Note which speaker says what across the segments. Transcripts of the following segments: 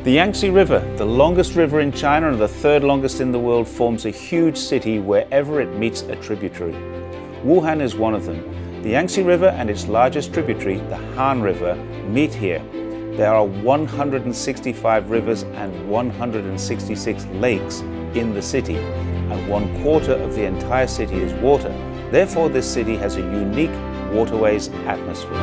Speaker 1: The Yangtze River, the longest river in China and the third longest in the world, forms a huge city wherever it meets a tributary. Wuhan is one of them. The Yangtze River and its largest tributary, the Han River, meet here. There are 165 rivers and 166 lakes in the city, and 1/4 of the entire city is water. Therefore, this city has a unique waterways atmosphere.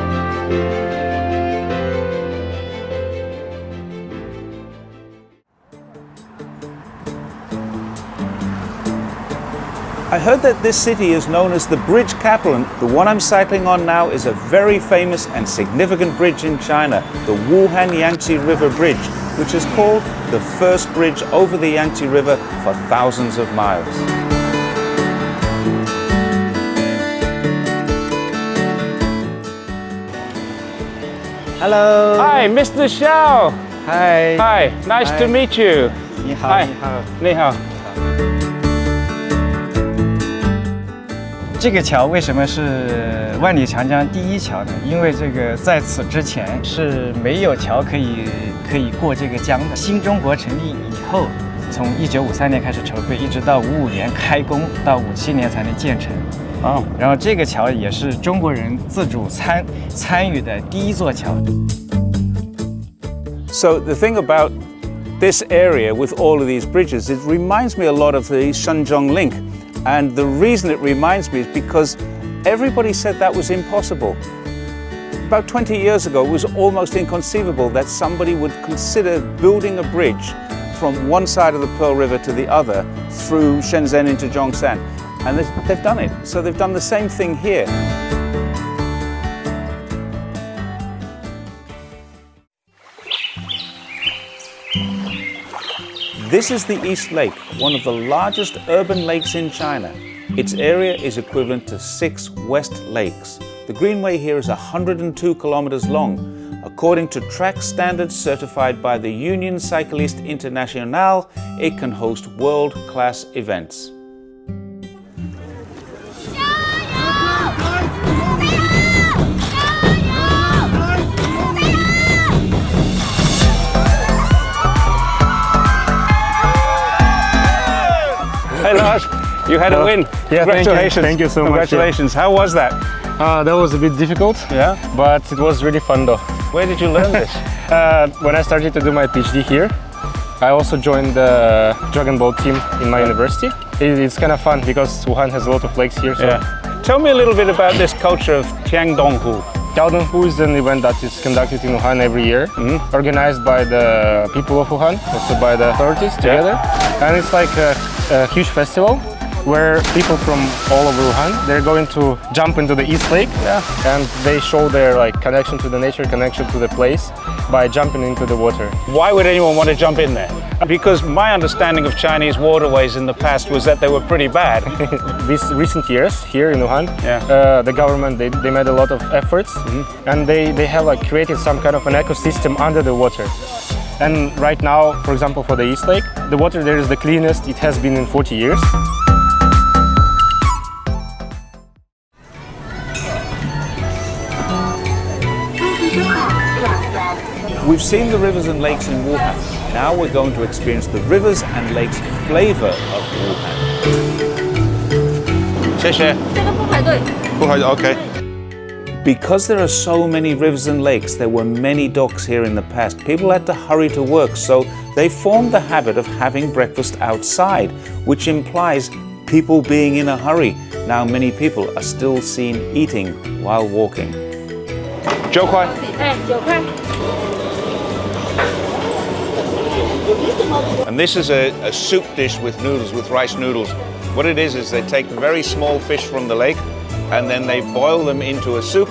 Speaker 1: I heard that this city is known as the bridge capital, and the one I'm cycling on now is a very famous and significant bridge in China, the Wuhan Yangtze River Bridge, which is called the first bridge over the Yangtze River for thousands of miles.
Speaker 2: Hello.
Speaker 1: Hi, Mr. Xiao.
Speaker 2: Hi.
Speaker 1: Hi, nice to meet you.
Speaker 2: 你好，
Speaker 1: Hi.
Speaker 2: 你好。
Speaker 1: 你好。
Speaker 2: 这个桥为什么是万里长江第一桥呢？因为这个在此之前是没有桥可以过这个江的。新中国成立以后，从1953年开始筹备，一直到55年开工，到57年才能建成。
Speaker 1: Oh.
Speaker 2: 然后这个桥也是中国人自主参与的第一座桥。
Speaker 1: So the thing about this area with all of these bridges, it reminds me a lot of the Shenzhen link. And the reason it reminds me is because everybody said that was impossible. About 20 years ago, it was almost inconceivable that somebody would consider building a bridge from one side of the Pearl River to the other through Shenzhen into Zhongshan. And they've done it. So they've done the same thing here. This is the East Lake, one of the largest urban lakes in China. Its area is equivalent to 6 West Lakes. The greenway here is 102 kilometers long. According to track standards certified by the Union Cycliste Internationale, it can host world-class events. Hey Lars, you had a win.
Speaker 3: Yeah,
Speaker 1: congratulations.
Speaker 3: Thank you so much.
Speaker 1: Congratulations. How was that?
Speaker 3: That was a bit difficult.
Speaker 1: Yeah.
Speaker 3: But it was really fun though.
Speaker 1: Where did you learn this?
Speaker 3: When I started to do my PhD here, I also joined the dragon boat team in my university. It's kind of fun because Wuhan has a lot of lakes here. So.
Speaker 1: Yeah. Tell me a little bit about this culture of Tiangdonghu.
Speaker 3: Tiangdonghu is an event that is conducted in Wuhan every year, organized by the people of Wuhan, also by the authorities together. And it's like a huge festival where people from all over Wuhan, they're going to jump into the East Lake, and they show their connection to the nature, connection to the place by jumping into the water.
Speaker 1: Why would anyone want to jump in there? Because my understanding of Chinese waterways in the past was that they were pretty bad.
Speaker 3: These recent years here in Wuhan, the government, they made a lot of efforts, and they have created some kind of an ecosystem under the water. And right now, for example, for the East Lake, the water there is the cleanest it has been in 40 years.
Speaker 1: We've seen the rivers and lakes in Wuhan. Now we're going to experience the rivers and lakes flavor of Wuhan. 谢谢。这个不排队。不排队 okay. Because there are so many rivers and lakes, there were many docks here in the past. People had to hurry to work, so they formed the habit of having breakfast outside, which implies people being in a hurry. Now many people are still seen eating while walking. 9块。9块。And this is a soup dish with noodles, with rice noodles. What it is they take very small fish from the lake and then they boil them into a soup,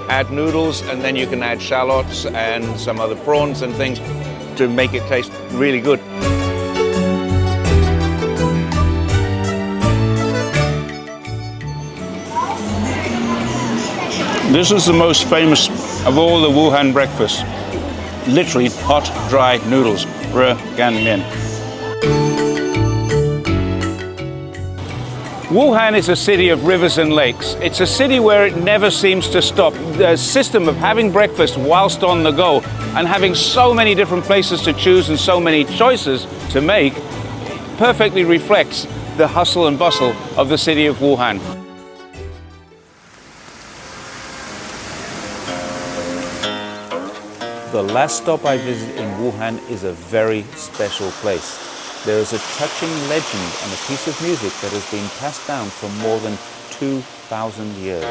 Speaker 1: add noodles, and then you can add shallots and some other prawns and things to make it taste really good. This is the most famous of all the Wuhan breakfasts. Literally hot, dry noodles. Re gan mian. Wuhan is a city of rivers and lakes. It's a city where it never seems to stop. The system of having breakfast whilst on the go and having so many different places to choose and so many choices to make perfectly reflects the hustle and bustle of the city of Wuhan. The last stop I visited in Wuhan is a very special place. There is a touching legend and a piece of music that has been passed down for more than 2,000 years.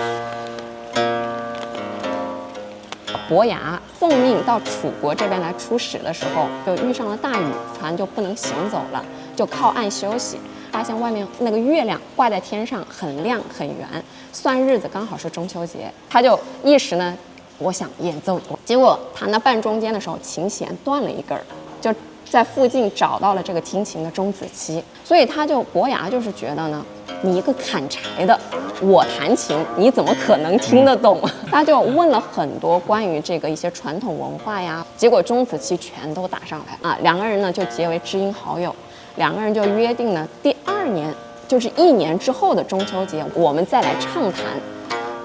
Speaker 4: 伯牙奉命到楚国这边来出使的时候，就遇上了大雨，船就不能行走了，就靠岸休息。发现外面那个月亮挂在天上，很亮很圆，算日子刚好是中秋节，他就一时呢，我想演奏，结果弹到半中间的时候，琴弦断了一根儿，就在附近找到了这个听琴的钟子期，所以伯牙就是觉得呢，你一个砍柴的，我弹琴，你怎么可能听得懂？他就问了很多关于这个一些传统文化呀，结果钟子期全都打上来啊，两个人呢就结为知音好友，两个人就约定呢，第2年就是1年之后的中秋节，我们再来畅谈。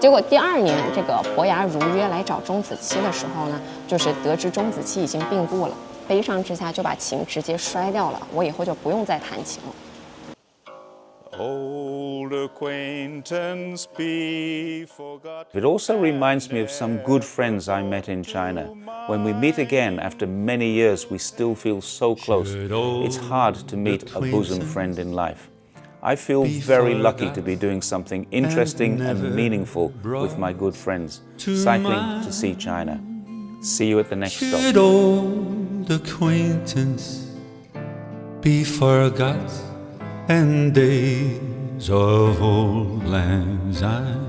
Speaker 4: 结果第2年，这个伯牙如约来找钟子期的时候呢，就是得知钟子期已经病故了。悲伤之下就把琴直接摔掉了，我以后就不用再弹琴了。
Speaker 1: Old acquaintance be forgot. It also reminds me of some good friends I met in China. When we meet again after many years, we still feel so close. It's hard to meet a bosom friend in life. I feel very lucky to be doing something interesting and meaningful with my good friends, cycling to see China. See you at the next stop.
Speaker 5: Should old acquaintance be forgot and days of old lang syne?